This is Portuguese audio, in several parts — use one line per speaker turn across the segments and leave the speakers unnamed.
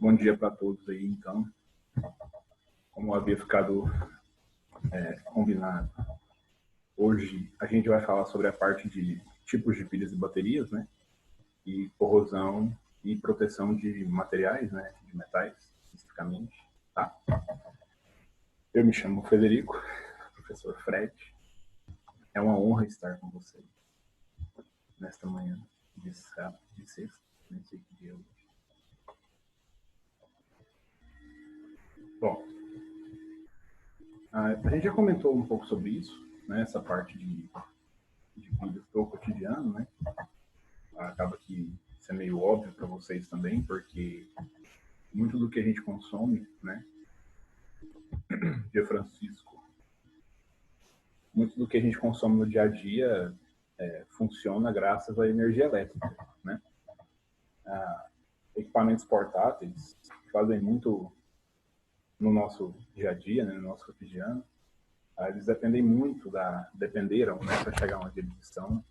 Bom dia para todos aí, então. Como havia ficado combinado, hoje a gente vai falar sobre a parte de tipos de pilhas e baterias, né? E corrosão e proteção de materiais, né? De metais, especificamente, tá? Eu me chamo Frederico, professor Fred. É uma honra estar com vocês nesta manhã de sábado, de sexta, nem sei que dia é hoje. Bom, a gente já comentou um pouco sobre isso, né? Essa parte de pilhas do cotidiano, né? Acaba que isso é meio óbvio para vocês também, porque muito do que a gente consome, né? De Francisco, muito do que a gente consome no dia a dia funciona graças à energia elétrica, né? Equipamentos portáteis fazem muito no nosso dia a dia, né, no nosso cotidiano. Eles dependeram, né, para chegar onde eles estão,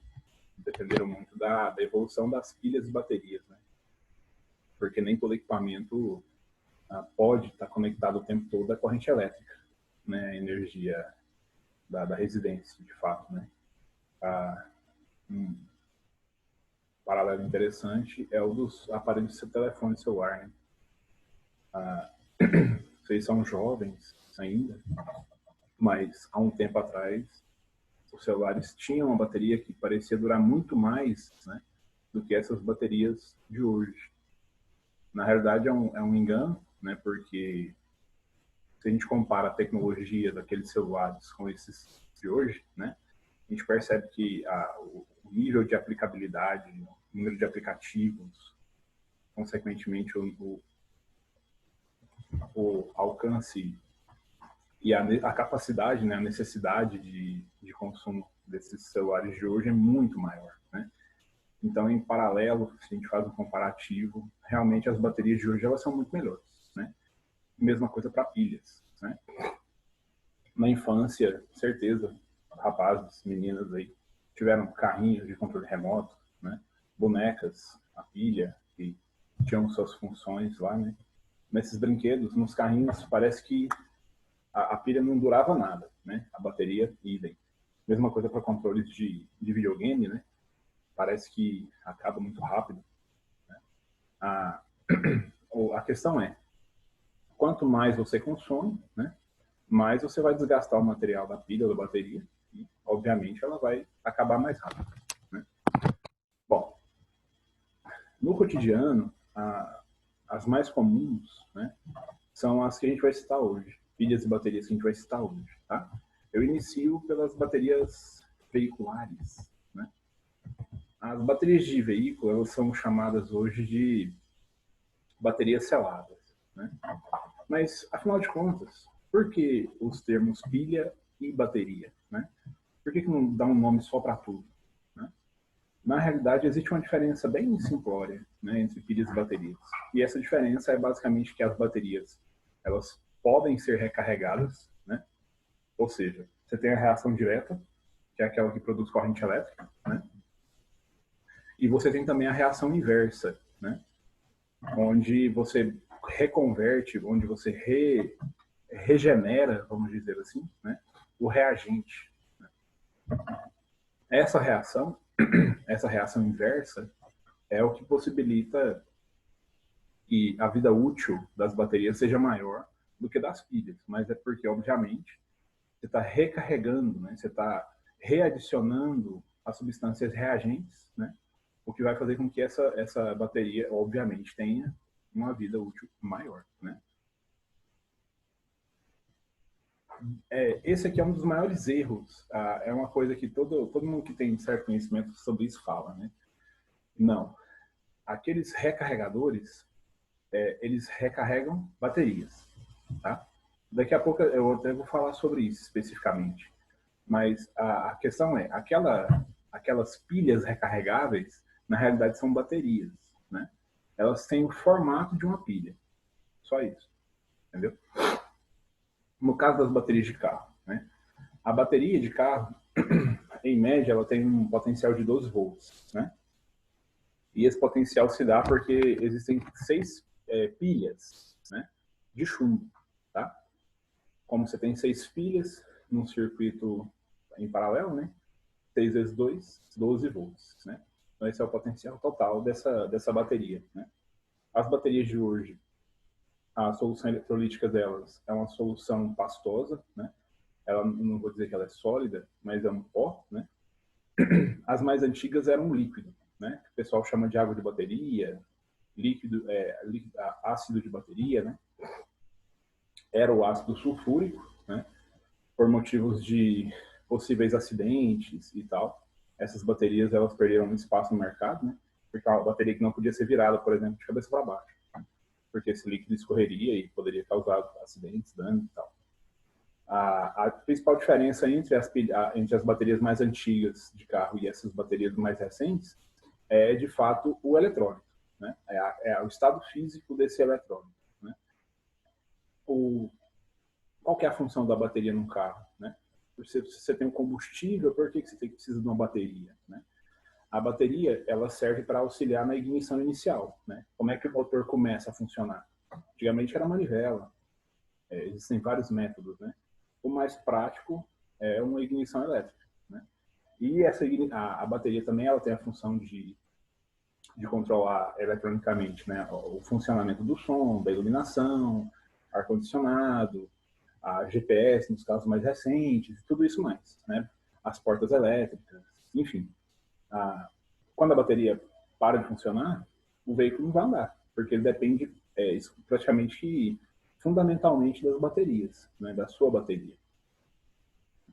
dependeram muito da evolução das pilhas e baterias, né? Porque nem todo equipamento pode estar conectado o tempo todo à corrente elétrica, né? A energia da residência, de fato, né? Um paralelo interessante é o dos aparelhos de telefone celular, né? Vocês são jovens ainda, mas há um tempo atrás os celulares tinham uma bateria que parecia durar muito mais, né, do que essas baterias de hoje. Na realidade é um engano, né, porque se a gente compara a tecnologia daqueles celulares com esses de hoje, né, a gente percebe que o nível de aplicabilidade, o número de aplicativos, consequentemente o alcance e a capacidade, né, a necessidade de consumo desses celulares de hoje é muito maior, né? Então, em paralelo, se a gente faz um comparativo, realmente as baterias de hoje elas são muito melhores, né? Mesma coisa para pilhas, né? Na infância, certeza, rapazes, meninas aí tiveram carrinhos de controle remoto, né? Bonecas, a pilha, que tinham suas funções lá, né? Nesses brinquedos, nos carrinhos, parece que a pilha não durava nada, né? A bateria, idem. Mesma coisa para controles de videogame, né? Parece que acaba muito rápido, né? A questão é, quanto mais você consome, né? Mais você vai desgastar o material da pilha ou da bateria e, obviamente, ela vai acabar mais rápido, né? Bom, no cotidiano, as mais comuns, né, são as que a gente vai citar hoje, pilhas e baterias que a gente vai citar hoje, tá? Eu inicio pelas baterias veiculares, né? As baterias de veículo, elas são chamadas hoje de baterias seladas, né? Mas, afinal de contas, por que os termos pilha e bateria, né? Por que não dá um nome só para tudo, né? Na realidade, existe uma diferença bem simplória, né, entre pilhas e baterias. E essa diferença é basicamente que as baterias, elas podem ser recarregadas, né? Ou seja, você tem a reação direta, que é aquela que produz corrente elétrica, né? E você tem também a reação inversa, né? Onde você reconverte, onde você regenera, vamos dizer assim, né, o reagente. Essa reação inversa é o que possibilita que a vida útil das baterias seja maior do que das pilhas, mas é porque, obviamente, você está recarregando, né, você está readicionando as substâncias reagentes, né, o que vai fazer com que essa bateria, obviamente, tenha uma vida útil maior, né? Esse aqui é um dos maiores erros. É uma coisa que todo mundo que tem certo conhecimento sobre isso fala, né? Não. Aqueles recarregadores, eles recarregam baterias, tá? Daqui a pouco eu até vou falar sobre isso especificamente. Mas a questão é, aquelas pilhas recarregáveis, na realidade são baterias, né? Elas têm o formato de uma pilha. Só isso, entendeu? No caso das baterias de carro, né? A bateria de carro, em média, ela tem um potencial de 12 volts, né? E esse potencial se dá porque existem 6 pilhas, né, de chumbo, tá? Como você tem 6 pilhas num circuito em paralelo, né, 6 vezes 2, 12 volts, né? Então esse é o potencial total dessa bateria, né? As baterias de hoje, a solução eletrolítica delas é uma solução pastosa, né? Ela, não vou dizer que ela é sólida, mas é um pó, né? As mais antigas eram um líquido, né? O pessoal chama de água de bateria, líquido, ácido de bateria, né? Era o ácido sulfúrico, né? Por motivos de possíveis acidentes e tal. Essas baterias, elas perderam espaço no mercado, né? Porque é uma bateria que não podia ser virada, por exemplo, de cabeça para baixo, porque esse líquido escorreria e poderia causar acidentes, danos e tal. A principal diferença entre as baterias mais antigas de carro e essas baterias mais recentes é, de fato, o eletrônico, né? É o estado físico desse eletrônico, né? Qual que é a função da bateria num carro, né? Se você tem um combustível, por que você precisa de uma bateria, né? A bateria, ela serve para auxiliar na ignição inicial, né? Como é que o motor começa a funcionar? Antigamente era manivela, existem vários métodos, né? O mais prático é uma ignição elétrica, né? E a bateria também ela tem a função de controlar eletronicamente, né, o funcionamento do som, da iluminação, ar-condicionado, a GPS nos casos mais recentes, tudo isso mais, né? As portas elétricas, enfim. Quando a bateria para de funcionar, o veículo não vai andar, porque ele depende praticamente fundamentalmente das baterias, né, da sua bateria.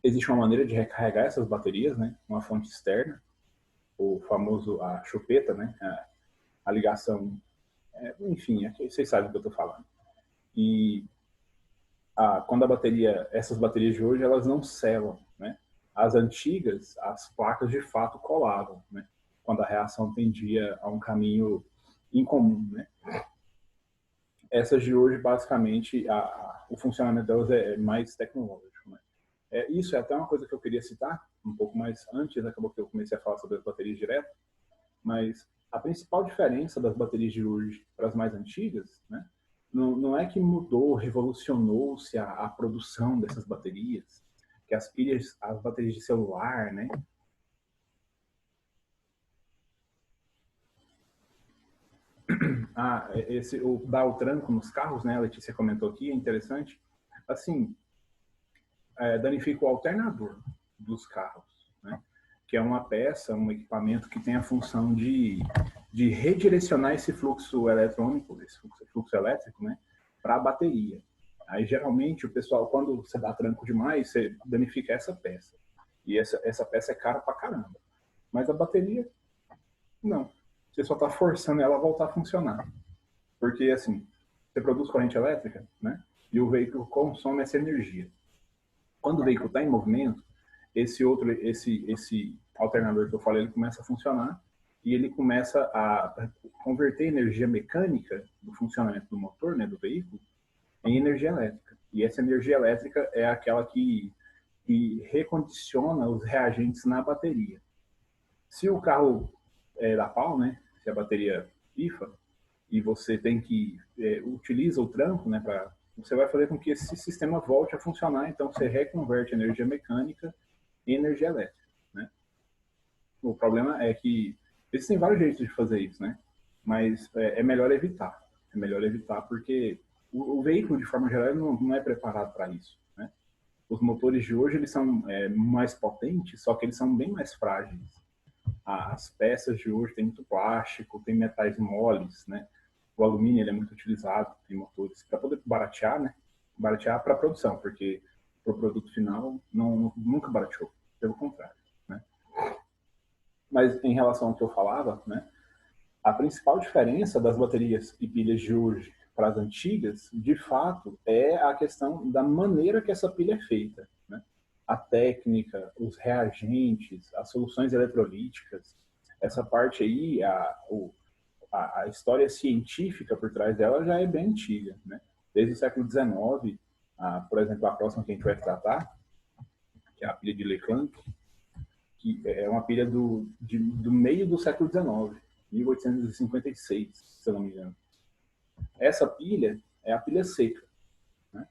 Existe uma maneira de recarregar essas baterias, né, uma fonte externa, o famoso a chupeta, né, a ligação, enfim, vocês sabem do que eu estou falando. E quando essas baterias de hoje, elas não selam, né? As antigas, as placas de fato colavam, né? Quando a reação tendia a um caminho incomum, né? Essas de hoje, basicamente, o funcionamento delas é mais tecnológico, né? Isso é até uma coisa que eu queria citar, um pouco mais antes, acabou que eu comecei a falar sobre as baterias direto, mas a principal diferença das baterias de hoje para as mais antigas, né, não é que mudou, revolucionou-se a produção dessas baterias, que as baterias de celular, né, dar o tranco nos carros, né, a Letícia comentou aqui, é interessante, assim, danifica o alternador dos carros, né? Que é uma peça, um equipamento que tem a função de redirecionar esse fluxo eletrônico, esse fluxo elétrico, né, para a bateria. Aí, geralmente, o pessoal, quando você dá tranco demais, você danifica essa peça. E essa peça é cara pra caramba. Mas a bateria, não. Você só está forçando ela a voltar a funcionar. Porque, assim, você produz corrente elétrica, né, e o veículo consome essa energia. Quando o veículo está em movimento, esse alternador que eu falei, ele começa a funcionar e ele começa a converter energia mecânica do funcionamento do motor, né, do veículo, em energia elétrica. E essa energia elétrica é aquela que recondiciona os reagentes na bateria. Se o carro dá pau, né, se a bateria pifa, e você tem que utiliza o tranco, né, você vai fazer com que esse sistema volte a funcionar, então você reconverte energia mecânica em energia elétrica, né? O problema é que existem vários jeitos de fazer isso, né? Mas é melhor evitar. É melhor evitar porque o veículo, de forma geral, não é preparado para isso, né? Os motores de hoje, eles são mais potentes, só que eles são bem mais frágeis. As peças de hoje têm muito plástico, tem metais moles, né? O alumínio ele é muito utilizado em motores para poder baratear, né? Baratear para a produção, porque para o produto final nunca barateou, pelo contrário, né? Mas em relação ao que eu falava, né? A principal diferença das baterias e pilhas de hoje para as antigas, de fato, é a questão da maneira que essa pilha é feita, né? A técnica, os reagentes, as soluções eletrolíticas, essa parte aí, a história científica por trás dela já é bem antiga, né? Desde o século XIX, por exemplo, a próxima que a gente vai tratar, que é a pilha de Leclanc, que é uma pilha do meio do século XIX, 1856, se eu não me engano. Essa pilha é a pilha seca, né?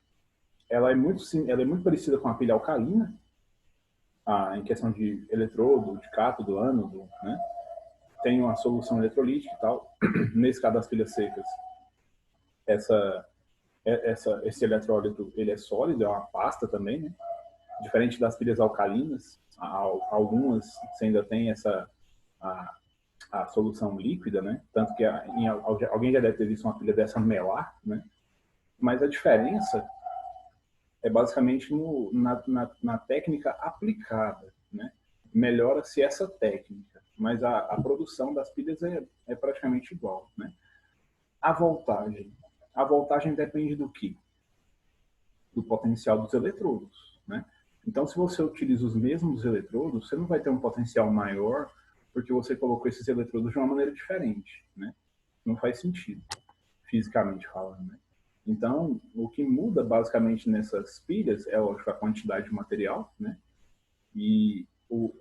Ela é muito parecida com a pilha alcalina, em questão de eletrodo, de cátodo, ânodo, né? Tem uma solução eletrolítica e tal. Nesse caso das pilhas secas, esse eletrólito ele é sólido, é uma pasta também, né? Diferente das pilhas alcalinas, algumas você ainda tem a solução líquida, né? Tanto que alguém já deve ter visto uma pilha dessa melar, né? Mas a diferença é basicamente na técnica aplicada, né? Melhora-se essa técnica, mas a produção das pilhas é praticamente igual, né? A voltagem depende do quê? Do potencial dos eletrodos, né? Então, se você utiliza os mesmos eletrodos, você não vai ter um potencial maior porque você colocou esses eletrodos de uma maneira diferente, né? Não faz sentido, fisicamente falando, né? Então, o que muda basicamente nessas pilhas é, lógico, a quantidade de material, né? E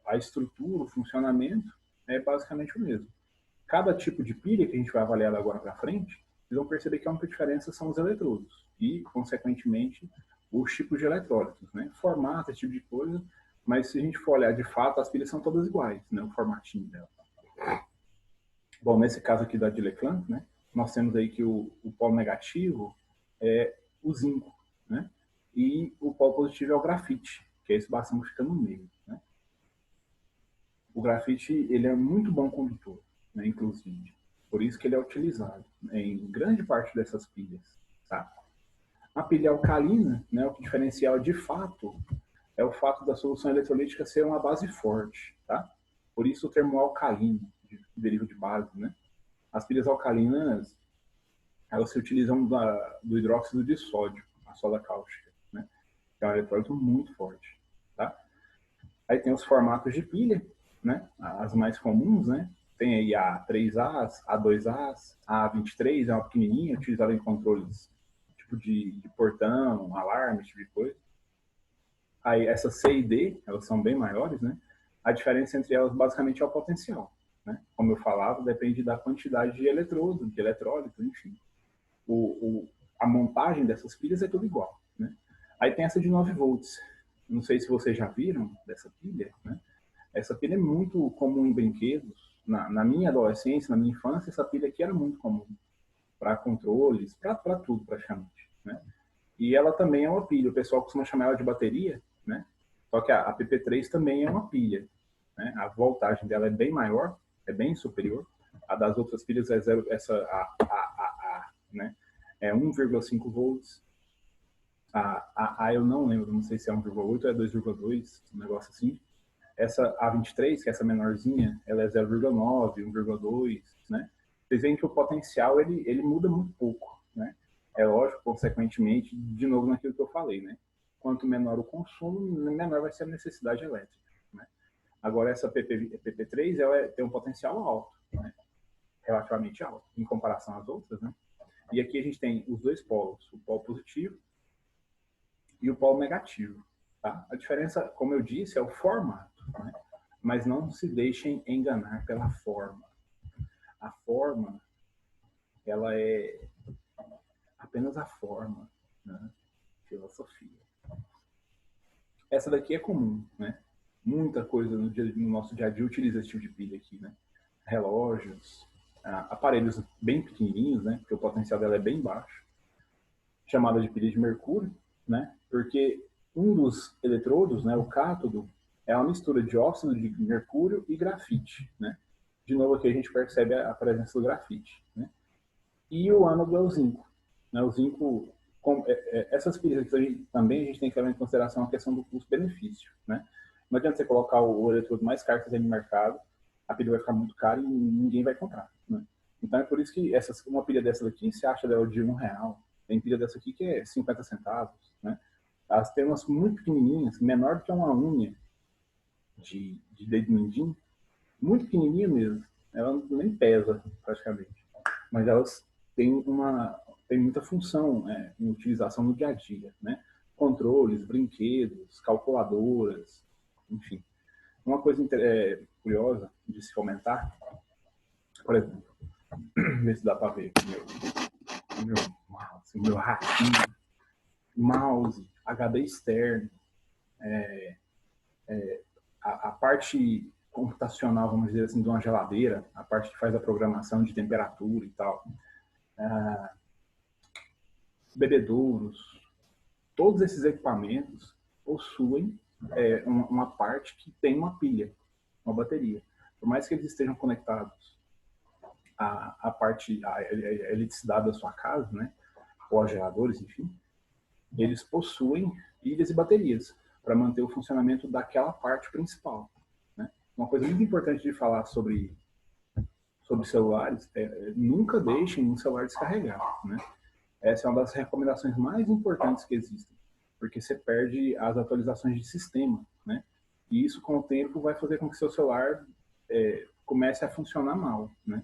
a estrutura, o funcionamento é basicamente o mesmo. Cada tipo de pilha que a gente vai avaliar agora para frente, vocês vão perceber que a única diferença são os eletrodos e, consequentemente, os tipos de eletrólitos, né? Formato, esse tipo de coisa, mas se a gente for olhar de fato, as pilhas são todas iguais, né? O formatinho dela. Bom, nesse caso aqui da Dile-Clan, né? Nós temos aí que o polo negativo é o zinco, né? E o polo positivo é o grafite, que é esse bastão que fica no meio, né? O grafite, ele é muito bom condutor, né? Inclusive. Por isso que ele é utilizado em grande parte dessas pilhas, tá? A pilha alcalina, né? O que diferencia ela de fato é o fato da solução eletrolítica ser uma base forte, tá? Por isso o termo alcalino, que deriva de base, né? As pilhas alcalinas, elas se utilizam do hidróxido de sódio, a soda cáustica, né? Que é um eletrólito muito forte, tá? Aí tem os formatos de pilha, né? As mais comuns, né? Tem aí a A3As, A2As, a A23, é uma pequenininha, utilizada em controles tipo de portão, alarme, esse tipo de coisa. Aí essa C e D, elas são bem maiores, né? A diferença entre elas basicamente é o potencial, né? Como eu falava, depende da quantidade de eletrodo, de eletrólito, enfim. A montagem dessas pilhas é tudo igual, né? Aí tem essa de 9 volts. Não sei se vocês já viram dessa pilha, né? Essa pilha é muito comum em brinquedos. Na minha adolescência, na minha infância, essa pilha aqui era muito comum para controles, para tudo praticamente, né? E ela também é uma pilha. O pessoal costuma chamar ela de bateria, né? Só que a PP3 também é uma pilha, né? A voltagem dela é bem maior, é bem superior. A das outras pilhas é zero, né? É 1,5 volts. A eu não lembro, não sei se é 1,8 ou é 2,2, um negócio assim. Essa A23, que é essa menorzinha, ela é 0,9, 1,2, né? Vocês veem que o potencial ele muda muito pouco, né? É lógico, consequentemente, de novo naquilo que eu falei, né? Quanto menor o consumo, menor vai ser a necessidade elétrica, né? Agora, essa PP3, ela tem um potencial alto, né? Relativamente alto, em comparação às outras, né? E aqui a gente tem os dois polos, o polo positivo e o polo negativo, tá? A diferença, como eu disse, é o formato, né? Mas não se deixem enganar pela forma. A forma, ela é apenas a forma, né? Filosofia. Essa daqui é comum, né? Muita coisa no nosso dia a dia utiliza esse tipo de pilha aqui, né? Relógios, aparelhos bem pequenininhos, né? Porque o potencial dela é bem baixo, chamada de pilha de mercúrio, né? Porque um dos eletrodos, né, o cátodo, é uma mistura de óxido de mercúrio e grafite, né? De novo aqui a gente percebe a presença do grafite, né? E o ânodo é o zinco, né? O zinco, essas pilhas aqui também a gente tem que levar em consideração a questão do custo-benefício, né? Não adianta você colocar o eletrodo mais caro que tem no mercado, a pilha vai ficar muito cara e ninguém vai comprar, né? Então é por isso que uma pilha dessa daqui, você acha dela de R$1, tem pilha dessa aqui que é 50 centavos, né? Elas têm umas muito pequenininhas, menor do que uma unha de dedo mindinho, muito pequenininha mesmo. Ela nem pesa praticamente, mas elas têm muita função em utilização no dia a dia, né? Controles, brinquedos, calculadoras, enfim. Uma coisa curiosa de se comentar, por exemplo, ver se dá para ver aqui. o meu ratinho, mouse, HD externo, a parte computacional, vamos dizer assim, de uma geladeira, a parte que faz a programação de temperatura e tal, bebedouros, todos esses equipamentos possuem uma parte que tem uma pilha, uma bateria. Por mais que eles estejam conectados à eletricidade da sua casa, né, ou a geradores, enfim, eles possuem pilhas e baterias para manter o funcionamento daquela parte principal. Né? Uma coisa muito importante de falar sobre celulares é nunca deixem um celular descarregar. Né? Essa é uma das recomendações mais importantes que existem, porque você perde as atualizações de sistema, né? E isso, com o tempo, vai fazer com que seu celular comece a funcionar mal, né?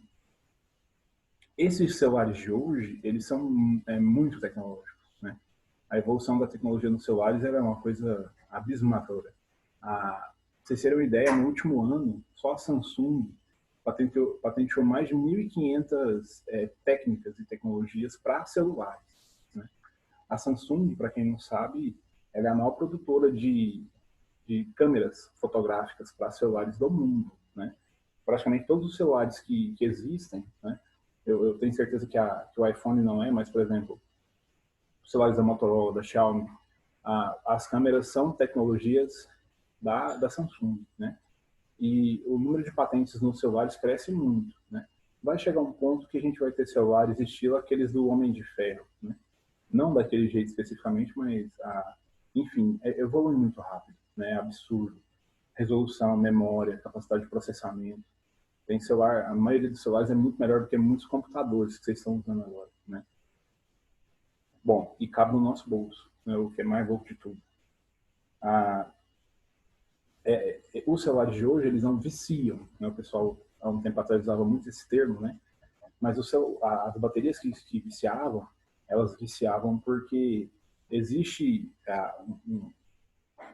Esses celulares de hoje, eles são muito tecnológicos, né? A evolução da tecnologia nos celulares é uma coisa abismadora. Pra vocês terem uma ideia, no último ano, só a Samsung patenteou mais de 1.500 técnicas e tecnologias para celulares. Né? A Samsung, para quem não sabe, ela é a maior produtora de câmeras fotográficas para celulares do mundo. Né? Praticamente todos os celulares que existem, né? Eu tenho certeza que o iPhone não é, mas, por exemplo, os celulares da Motorola, da Xiaomi, as câmeras são tecnologias da Samsung, né? E o número de patentes nos celulares cresce muito, né? Vai chegar um ponto que a gente vai ter celulares estilo aqueles do Homem de Ferro, né? Não daquele jeito especificamente, mas, enfim, evolui muito rápido, né? É absurdo. Resolução, memória, capacidade de processamento. Tem celular, a maioria dos celulares é muito melhor do que muitos computadores que vocês estão usando agora, né? Bom, e cabe no nosso bolso, né? O que é mais louco de tudo. Os celulares de hoje, eles não viciam, né? O pessoal, há um tempo atrás, usava muito esse termo, né? Mas as baterias que viciavam, elas viciavam porque existe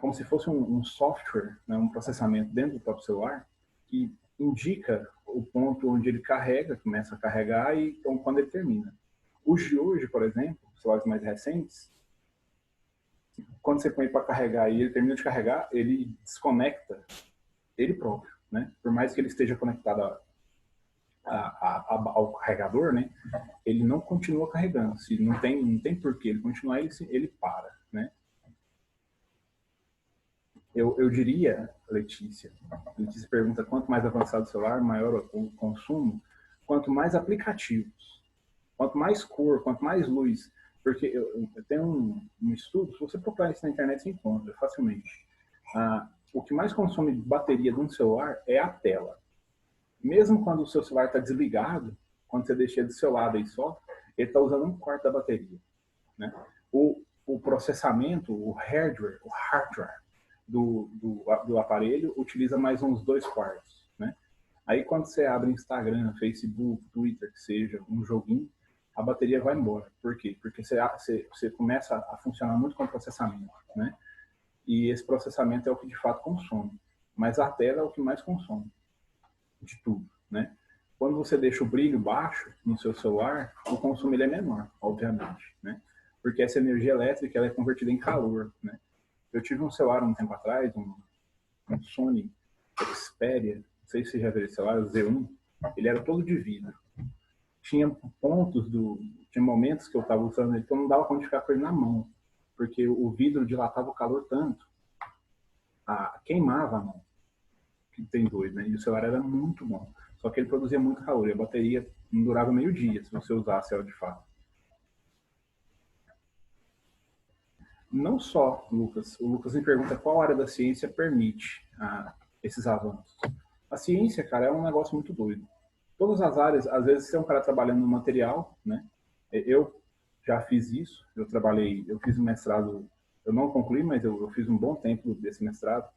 como se fosse um software, né? Um processamento dentro do próprio celular que indica o ponto onde ele carrega, começa a carregar e então, quando ele termina. Os de hoje, por exemplo, os celulares mais recentes, quando você põe para carregar e ele termina de carregar, ele desconecta ele próprio, né? Por mais que ele esteja conectado ao carregador, né? Ele não continua carregando. Se não tem porquê ele continuar, ele para, né? Eu diria, Letícia pergunta quanto mais avançado o celular, maior o consumo, quanto mais aplicativos, quanto mais cor, quanto mais luz. Porque eu tenho um estudo, se você procurar isso na internet, você encontra facilmente. O que mais consome bateria de um celular é a tela. Mesmo quando o seu celular está desligado, quando você deixa ele do seu lado aí só, ele está usando 1/4 da bateria. Né? O processamento, o hardware do aparelho utiliza mais uns 2/4. Né? Aí quando você abre Instagram, Facebook, Twitter, que seja, um joguinho, a bateria vai embora. Por quê? Porque você começa a funcionar muito com o processamento, né? E esse processamento é o que de fato consome. Mas a tela é o que mais consome de tudo, né? Quando você deixa o brilho baixo no seu celular, o consumo ele é menor, obviamente, né? Porque essa energia elétrica ela é convertida em calor, né? Eu tive um celular um tempo atrás, um Sony Xperia, não sei se você já viu esse celular, o Z1, ele era todo de vidro. Tinha tinha momentos que eu estava usando ele que eu não dava conta de ficar com ele na mão, porque o vidro dilatava o calor tanto, queimava a mão, que tem dois, né? E o celular era muito bom, só que ele produzia muito calor e a bateria não durava meio dia se você usasse ela de fato. Não só, Lucas. O Lucas me pergunta qual área da ciência permite esses avanços. A ciência, cara, é um negócio muito doido. Todas as áreas, às vezes você é um cara trabalhando no material, né? Eu já fiz isso, eu fiz um mestrado, eu não concluí, mas eu fiz um bom tempo desse mestrado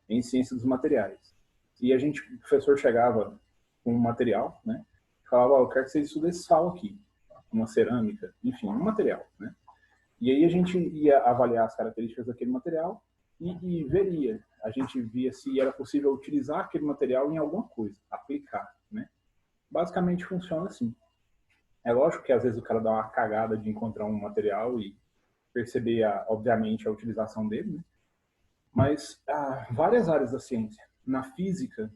em ciência dos materiais. E o professor chegava com um material, né? Falava, eu quero que você estude esse sal aqui, uma cerâmica, enfim, um material, né? E aí a gente ia avaliar as características daquele material e veria, a gente via se era possível utilizar aquele material em alguma coisa, aplicar, né? Basicamente funciona assim. É lógico que às vezes o cara dá uma cagada de encontrar um material e perceber, obviamente, a utilização dele, né? Mas várias áreas da ciência. Na física,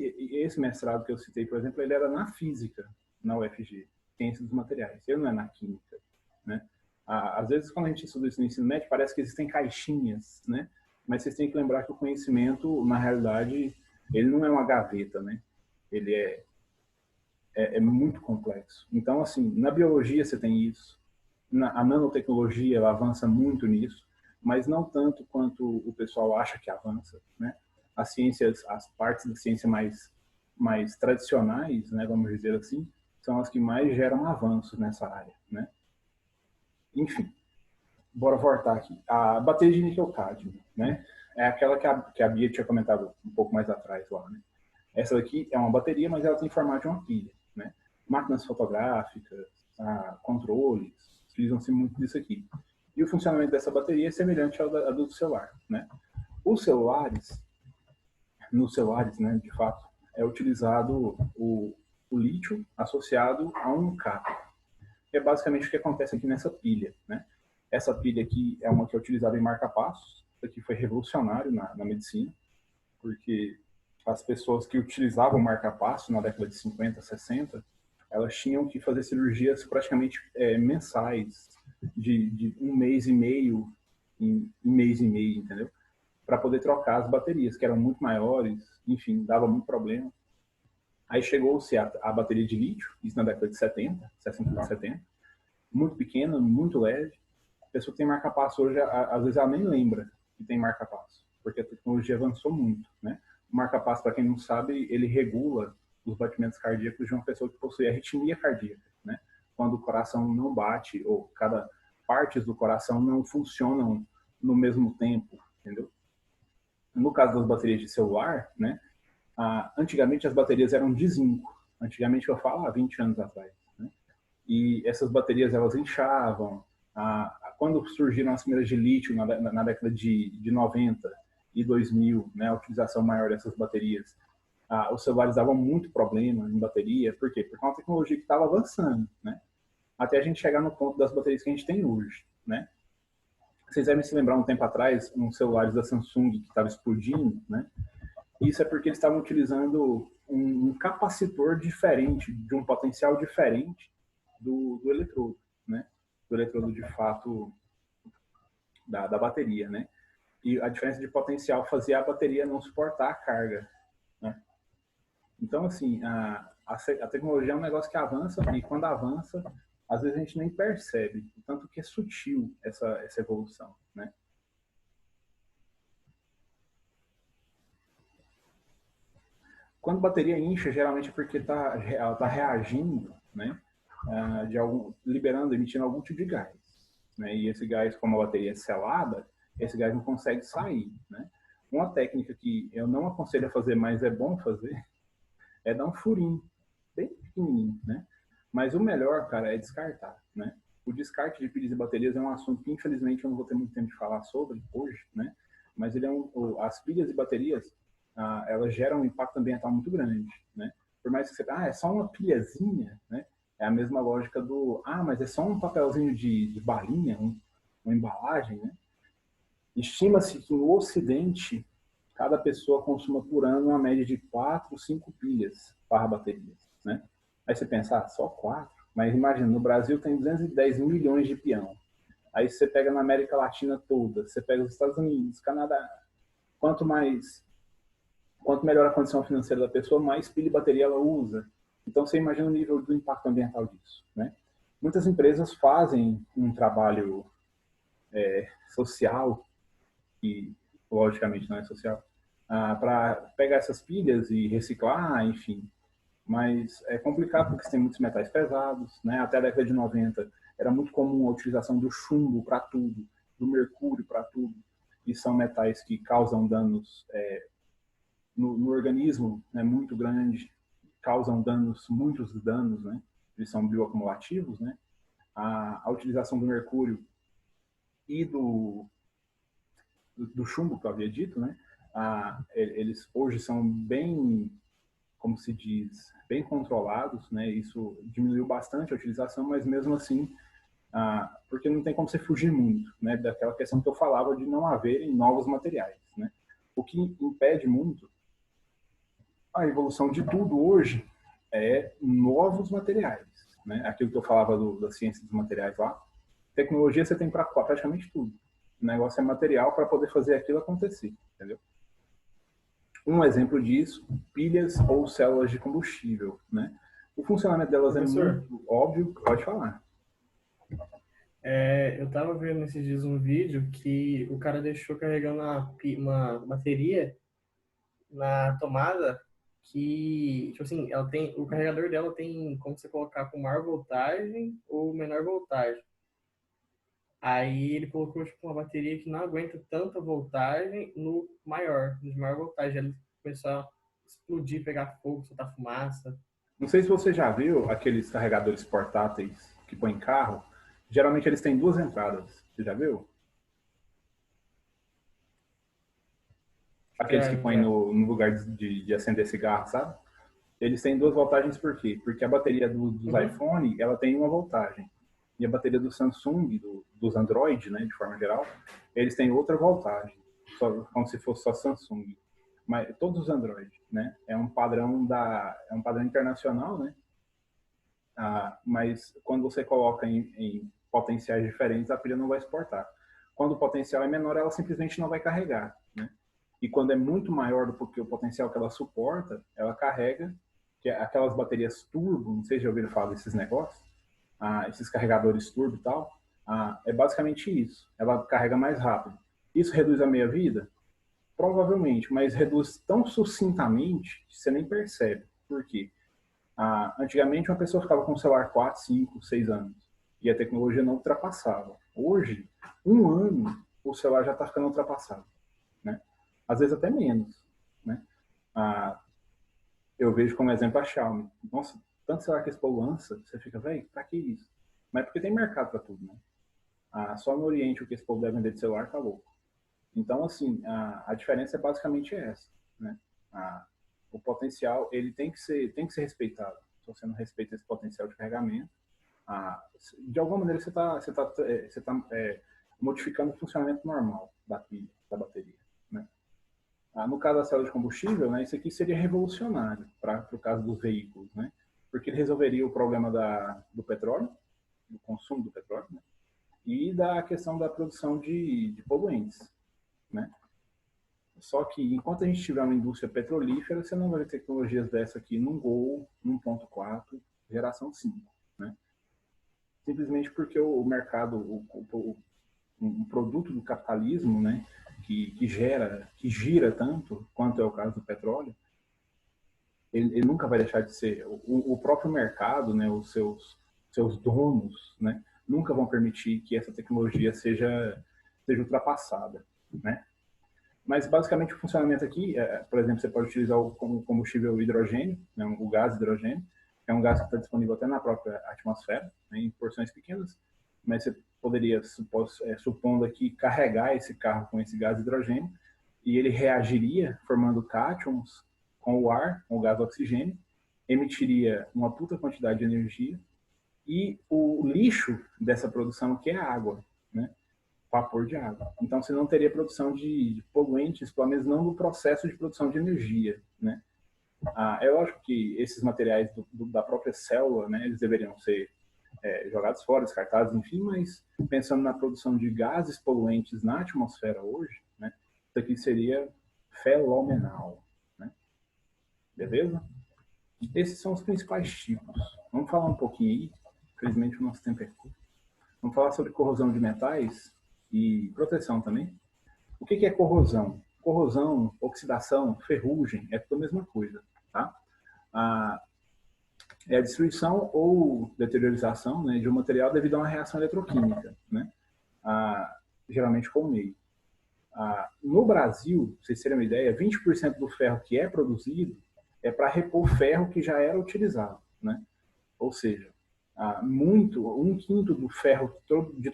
esse mestrado que eu citei, por exemplo, ele era na física, na UFG, ciência dos materiais. Ele não é na química, né? Às vezes, quando a gente estuda isso no ensino médio, parece que existem caixinhas, né? Mas vocês têm que lembrar que o conhecimento, na realidade, ele não é uma gaveta, né? Ele é muito complexo. Então, assim, na biologia você tem isso, a nanotecnologia ela avança muito nisso, mas não tanto quanto o pessoal acha que avança, né? As ciências, as partes da ciência mais tradicionais, né, vamos dizer assim, são as que mais geram avanços nessa área, né? Enfim, bora voltar aqui. A bateria de níquel-cádmio, né? É aquela que a Bia tinha comentado um pouco mais atrás lá, né? Essa daqui é uma bateria, mas ela tem formato de uma pilha, né? Máquinas fotográficas, controles, utilizam-se muito disso aqui. E o funcionamento dessa bateria é semelhante ao do celular, né? Os celulares, nos celulares, né, de fato, é utilizado o lítio associado a um cabo, que é basicamente o que acontece aqui nessa pilha, né? Essa pilha aqui é uma que é utilizada em marca-passos, isso aqui foi revolucionário na medicina, porque as pessoas que utilizavam marca-passo na década de 50, 60, elas tinham que fazer cirurgias praticamente mensais, de um mês e meio em mês e meio, entendeu? Para poder trocar as baterias, que eram muito maiores, enfim, dava muito problema. Aí chegou-se a bateria de lítio, isso na década de 70, 60, 70, muito pequena, muito leve. A pessoa que tem marca-passo hoje, às vezes ela nem lembra que tem marca-passo, porque a tecnologia avançou muito, né? O marca-passo, para quem não sabe, ele regula os batimentos cardíacos de uma pessoa que possui arritmia cardíaca, né? Quando o coração não bate, ou cada partes do coração não funcionam no mesmo tempo, entendeu? No caso das baterias de celular, né? Antigamente as baterias eram de zinco. Antigamente eu falo há 20 anos atrás, né? E essas baterias elas inchavam. Quando surgiram as primeiras de lítio na década de 90 e 2000, né, a utilização maior dessas baterias, os celulares davam muito problema em bateria. Por quê? Porque é uma tecnologia que estava avançando, né? Até a gente chegar no ponto das baterias que a gente tem hoje, né? Vocês devem se lembrar um tempo atrás, uns celulares da Samsung que estavam explodindo, né? Isso é porque eles estavam utilizando um capacitor diferente, de um potencial diferente do eletrodo, né? Do eletrodo de fato da bateria, né? E a diferença de potencial fazia a bateria não suportar a carga, né? Então, assim, a tecnologia é um negócio que avança e quando avança, às vezes a gente nem percebe o tanto que é sutil essa evolução, né? Quando a bateria incha, geralmente é porque ela está reagindo, né? Liberando, emitindo algum tipo de gás, né? E esse gás, como a bateria é selada, esse gás não consegue sair, né? Uma técnica que eu não aconselho a fazer, mas é bom fazer, é dar um furinho, bem pequenininho, né? Mas o melhor, cara, é descartar, né? O descarte de pilhas e baterias é um assunto que, infelizmente, eu não vou ter muito tempo de falar sobre hoje, né? Mas as pilhas e baterias, elas geram um impacto ambiental muito grande, né? Por mais que você, é só uma pilhazinha, né? É a mesma lógica mas é só um papelzinho de balinha, uma embalagem, né? Estima-se que no Ocidente, cada pessoa consuma por ano uma média de 4, 5 pilhas para baterias, né? Aí você pensa, só 4? Mas imagina, no Brasil tem 210 milhões de peão. Aí você pega na América Latina toda, você pega os Estados Unidos, Canadá. Quanto melhor a condição financeira da pessoa, mais pilha e bateria ela usa. Então você imagina o nível do impacto ambiental disso, né? Muitas empresas fazem um trabalho social, que logicamente não é social, para pegar essas pilhas e reciclar, enfim. Mas é complicado porque tem muitos metais pesados, né? Até a década de 90 era muito comum a utilização do chumbo para tudo, do mercúrio para tudo, e são metais que causam danos no organismo, né, muito grande, causam muitos danos, né? Eles são bioacumulativos, né? A utilização do mercúrio e do chumbo que eu havia dito, né? Eles hoje são bem como se diz, bem controlados, né? Isso diminuiu bastante a utilização, mas mesmo assim, porque não tem como você fugir muito, né? Daquela questão que eu falava de não haverem novos materiais, né? O que impede muito a evolução de tudo hoje é novos materiais, né? Aquilo que eu falava da ciência dos materiais lá, tecnologia você tem para praticamente tudo. O negócio é material para poder fazer aquilo acontecer, entendeu? Um exemplo disso, pilhas ou células de combustível, né? O funcionamento delas
Professor,
é muito óbvio, pode falar.
eu tava vendo esses dias um vídeo que o cara deixou carregando uma bateria na tomada que, tipo assim, ela tem, o carregador dela tem como você colocar com maior voltagem ou menor voltagem. Aí ele colocou tipo, uma bateria que não aguenta tanta voltagem no maior, no de maior voltagem. Ele começou a explodir, pegar fogo, soltar fumaça.
Não sei se você já viu aqueles carregadores portáteis que põe em carro. Geralmente eles têm duas entradas. Você já viu? Aqueles que
Já,
põem
já.
no lugar de acender cigarro, sabe? Eles têm duas voltagens por quê? Porque a bateria dos
Uhum.
iPhone, ela tem uma voltagem. E a bateria do Samsung, dos Android, né, de forma geral, eles têm outra voltagem. Como se fosse só Samsung. Mas todos os Android, né? É um padrão internacional, né? Mas quando você coloca em potenciais diferentes, a pilha não vai exportar. Quando o potencial é menor, ela simplesmente não vai carregar, né? E quando é muito maior do que o potencial que ela suporta, ela carrega, que é aquelas baterias turbo, não sei se já ouviram falar desses negócios, esses carregadores turbo e tal, é basicamente isso. Ela carrega mais rápido. Isso reduz a meia-vida? Provavelmente, mas reduz tão sucintamente que você nem percebe. Por quê? Antigamente, uma pessoa ficava com o celular 4, 5, 6 anos e a tecnologia não ultrapassava. Hoje, um ano, o celular já está ficando ultrapassado, né? Às vezes até menos, né? Ah, eu vejo como exemplo a Xiaomi. Nossa, tanto celular que esse povo lança, você fica, velho, pra que isso? Mas é porque tem mercado para tudo, né? Só no Oriente o que esse povo deve vender de celular tá louco. Então, assim, a diferença é basicamente essa, né? O potencial, ele tem que ser respeitado. Se você não respeita esse potencial de carregamento, de alguma maneira você tá modificando o funcionamento normal da pilha, da bateria, né? No caso da célula de combustível, né, isso aqui seria revolucionário para o caso dos veículos, né? Porque ele resolveria o problema do petróleo, do consumo do petróleo, né? E da questão da produção de poluentes, né? Só que enquanto a gente tiver uma indústria petrolífera, você não vai ver tecnologias dessa aqui num Gol, num 1.4, geração 5, né? Simplesmente porque o mercado, um produto do capitalismo, né, que gira tanto quanto é o caso do petróleo, ele nunca vai deixar de ser. O próprio mercado, né, os seus donos, né, nunca vão permitir que essa tecnologia seja ultrapassada, né? Mas basicamente o funcionamento aqui, por exemplo, você pode utilizar como combustível hidrogênio, né, o gás hidrogênio, que é um gás que está disponível até na própria atmosfera, né, em porções pequenas, mas você poderia, supondo aqui, carregar esse carro com esse gás hidrogênio e ele reagiria formando cátions com o ar, com o gás oxigênio, emitiria uma puta quantidade de energia e o lixo dessa produção, que é a água, né? Vapor de água. Então, você não teria produção de poluentes, pelo menos não no processo de produção de energia, né? É lógico que esses materiais da própria célula, né, eles deveriam ser jogados fora, descartados, enfim, mas pensando na produção de gases poluentes na atmosfera hoje, né, isso aqui seria fenomenal, né? Beleza? Esses são os principais tipos. Vamos falar um pouquinho aí, infelizmente o nosso tempo é curto. Vamos falar sobre corrosão de metais e proteção também. O que é corrosão? Corrosão, oxidação, ferrugem, é tudo a mesma coisa, tá? É a destruição ou deteriorização, né, de um material devido a uma reação eletroquímica, né? Geralmente com o meio. No Brasil, pra vocês terem uma ideia, 20% do ferro que é produzido é para repor ferro que já era utilizado, né? Ou seja, um quinto do ferro de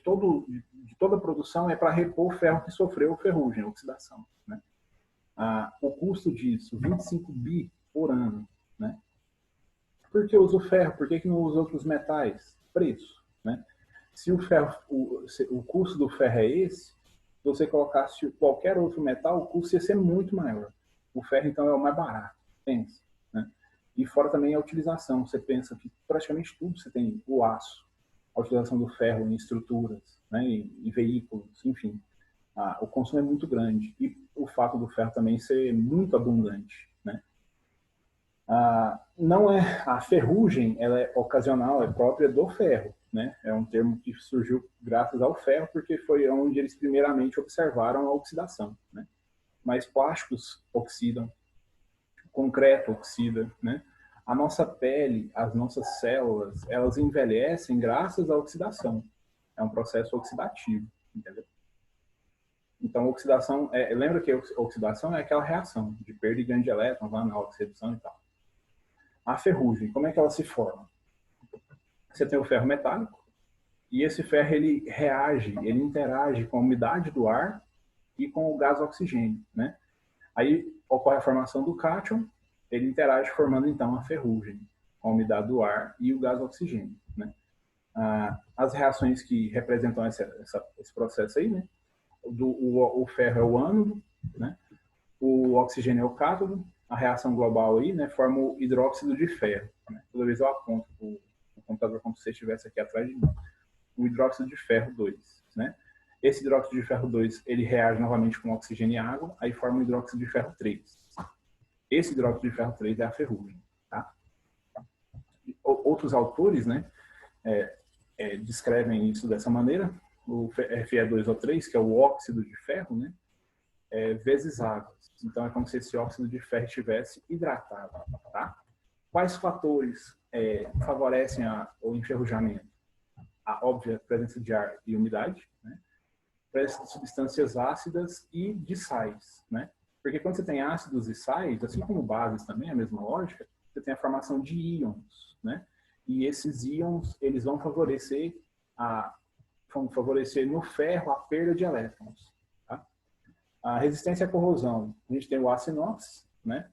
toda a produção é para repor o ferro que sofreu ferrugem, oxidação, né? O custo disso, 25 bi por ano, né? Por que usa o ferro? Por que não usa outros metais? Preço, né? Se o ferro, o custo do ferro é esse, se você colocasse qualquer outro metal, o custo ia ser muito maior. O ferro, então, é o mais barato, pensa, né? E fora também a utilização. Você pensa que praticamente tudo você tem o aço, a utilização do ferro em estruturas, né, em veículos, enfim. O consumo é muito grande. E o fato do ferro também ser muito abundante, né? Não é a ferrugem, ela é ocasional, é própria do ferro, né? É um termo que surgiu graças ao ferro, porque foi onde eles primeiramente observaram a oxidação, né? Mas plásticos oxidam, concreto oxida, né? A nossa pele, as nossas células, elas envelhecem graças à oxidação. É um processo oxidativo, entendeu? Então, oxidação, lembra que a oxidação é aquela reação de perda e ganho de elétrons lá na oxidação e tal. A ferrugem, como é que ela se forma? Você tem o ferro metálico, e esse ferro ele reage, ele interage com a umidade do ar e com o gás oxigênio, né? Aí ocorre a formação do cátion, ele interage formando então a ferrugem, com a umidade do ar e o gás oxigênio, né? As reações que representam esse processo aí, né? O ferro é o ânodo, né? O oxigênio é o cátodo, a reação global aí, né, forma o hidróxido de ferro, né? Toda vez eu aponto o computador como se você estivesse aqui atrás de mim. O hidróxido de ferro 2, né? Esse hidróxido de ferro 2, ele reage novamente com oxigênio e água, aí forma o hidróxido de ferro 3. Esse hidróxido de ferro 3 é a ferrugem, tá? Outros autores, né, descrevem isso dessa maneira. O Fe2O3, que é o óxido de ferro, né, vezes água. Então, é como se esse óxido de ferro estivesse hidratado, tá? Quais fatores favorecem o enferrujamento? A óbvia presença de ar e umidade, né? Presença de substâncias ácidas e de sais, né? Porque quando você tem ácidos e sais, assim como bases também, a mesma lógica, você tem a formação de íons, né? E esses íons, eles vão favorecer no ferro a perda de elétrons. Tá? A resistência à corrosão, a gente tem o aço inox, né?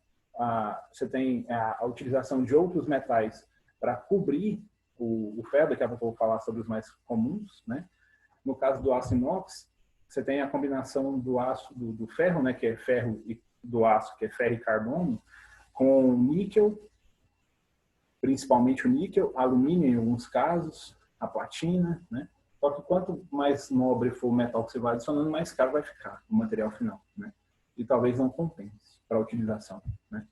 Você tem a utilização de outros metais para cobrir o ferro, daqui a pouco eu vou falar sobre os mais comuns, né? No caso do aço inox, você tem a combinação do aço do ferro, né, que é ferro, e do aço, que é ferro e carbono, com níquel, principalmente o níquel, alumínio em alguns casos, a platina, né? Só que quanto mais nobre for o metal que você vai adicionando, mais caro vai ficar o material final, né? E talvez não compense para a utilização, né?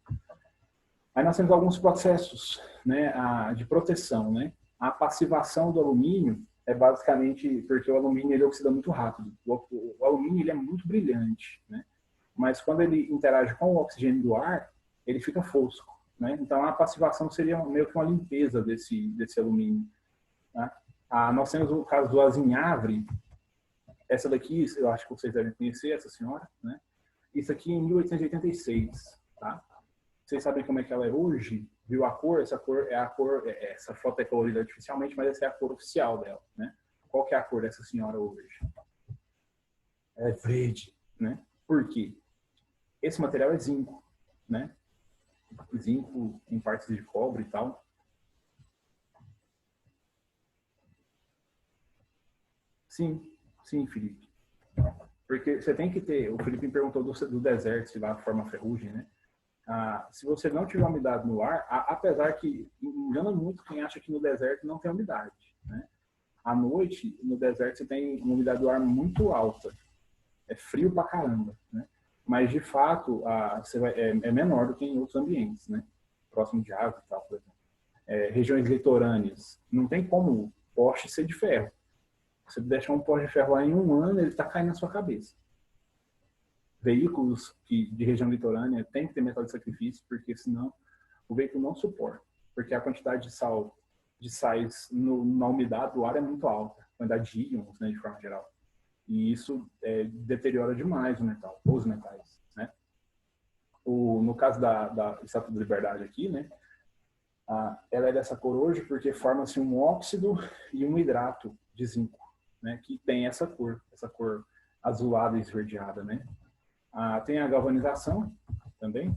Aí nós temos alguns processos, né, de proteção, né? A passivação do alumínio é basicamente porque o alumínio ele oxida muito rápido. O alumínio ele é muito brilhante, né? Mas quando ele interage com o oxigênio do ar, ele fica fosco, né? Então a passivação seria meio que uma limpeza desse alumínio, né? Nós temos o caso do azinhavre. Essa daqui, eu acho que vocês devem conhecer, essa senhora, né? Isso aqui em 1886, tá? Vocês sabem como é que ela é hoje? Viu a cor? Essa cor é a cor, essa foto é colorida artificialmente, mas essa é a cor oficial dela, né? Qual que é a cor dessa senhora hoje? É verde, né? Por quê? Esse material é zinco, né? Zinco em partes de cobre e tal. Sim, sim, Felipe. Porque você tem que ter, o Felipe me perguntou do deserto, se lá forma ferrugem, né? Se você não tiver umidade no ar, apesar que engana muito quem acha que no deserto não tem umidade, né? À noite, no deserto, você tem uma umidade do ar muito alta. É frio pra caramba, né? Mas, de fato, é menor do que em outros ambientes, né? Próximo de água e tal, por exemplo. Regiões litorâneas, não tem como poste ser de ferro. Você deixar um poste de ferro lá em um ano, ele está caindo na sua cabeça. Veículos de região litorânea tem que ter metal de sacrifício, porque senão o veículo não suporta. Porque a quantidade de sais na umidade do ar é muito alta, a quantidade de íons, né, de forma geral. E isso deteriora demais o metal, os metais, né? No caso da Estátua da Liberdade aqui, né, ela é dessa cor hoje porque forma-se um óxido e um hidrato de zinco, né, que tem essa cor azulada e esverdeada, né? Tem a galvanização também.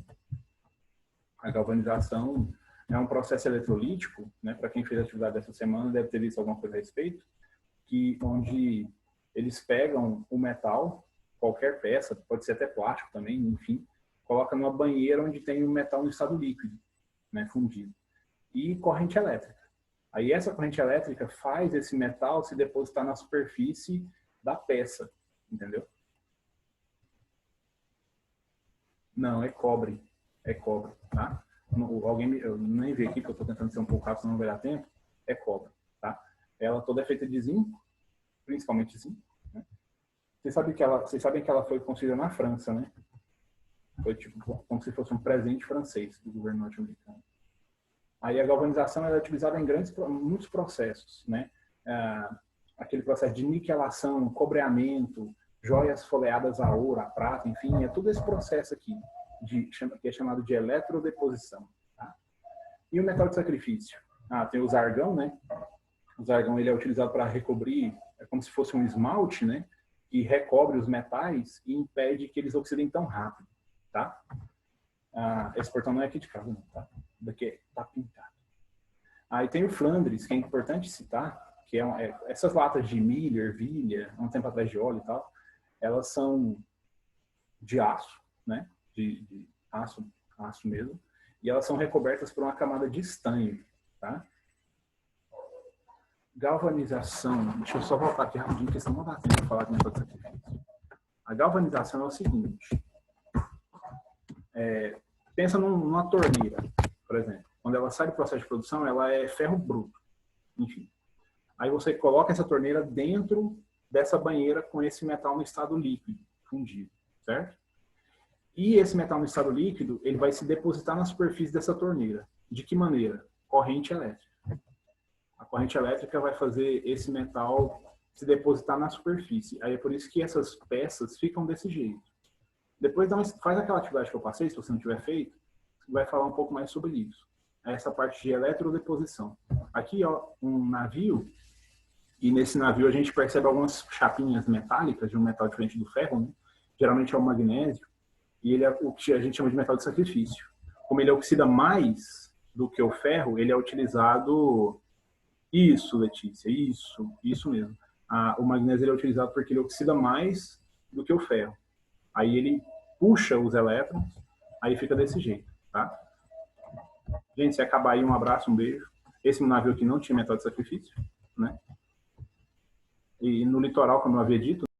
A galvanização é um processo eletrolítico, né? Para quem fez a atividade dessa semana deve ter visto alguma coisa a respeito, onde eles pegam o metal, qualquer peça, pode ser até plástico também, enfim, coloca numa banheira onde tem o metal no estado líquido, né, fundido, e corrente elétrica. Aí essa corrente elétrica faz esse metal se depositar na superfície da peça, entendeu? Não, é cobre. É cobre, tá? Eu nem vi aqui, porque eu estou tentando ser um pouco rápido, senão não vai dar tempo. É cobre, tá? Ela toda é feita de zinco, principalmente zinco. Né? Vocês sabem que ela foi construída na França, né? Foi tipo como se fosse um presente francês do governo norte-americano. Aí a galvanização é utilizada em muitos processos, né? Aquele processo de niquelação, cobreamento, joias folheadas a ouro, a prata, enfim, é todo esse processo aqui, que é chamado de eletrodeposição. Tá? E o metal de sacrifício? Tem o zargão, né? O zargão ele é utilizado para recobrir, é como se fosse um esmalte, né? Que recobre os metais e impede que eles oxidem tão rápido, tá? Esse portão não é aqui de casa, não, tá? Daqui tá pintado. Aí tem o Flandres, que é importante citar, que essas latas de milho, ervilha, um tempo atrás de óleo e tal, elas são de aço, né? De aço mesmo, e elas são recobertas por uma camada de estanho, tá? Galvanização, deixa eu só voltar aqui rapidinho, porque senão não dá tempo de falar de método de sacrifício. A galvanização é o seguinte, pensa numa torneira, por exemplo. Quando ela sai do processo de produção, ela é ferro bruto, enfim. Aí você coloca essa torneira dentro dessa banheira com esse metal no estado líquido, fundido, certo? E esse metal no estado líquido, ele vai se depositar na superfície dessa torneira. De que maneira? Corrente elétrica. A corrente elétrica vai fazer esse metal se depositar na superfície. Aí é por isso que essas peças ficam desse jeito. Depois faz aquela atividade que eu passei, se você não tiver feito, vai falar um pouco mais sobre isso. Essa parte de eletrodeposição. Aqui, ó, um navio, e nesse navio a gente percebe algumas chapinhas metálicas, de um metal diferente do ferro, né? Geralmente é o magnésio, e ele é o que a gente chama de metal de sacrifício. Como ele oxida mais do que o ferro, ele é utilizado... Isso, Letícia, isso mesmo. O magnésio ele é utilizado porque ele oxida mais do que o ferro. Aí ele puxa os elétrons, aí fica desse jeito, tá? Gente, se acabar aí, um abraço, um beijo. Esse navio aqui não tinha metal de sacrifício, né? E no litoral, como eu havia dito,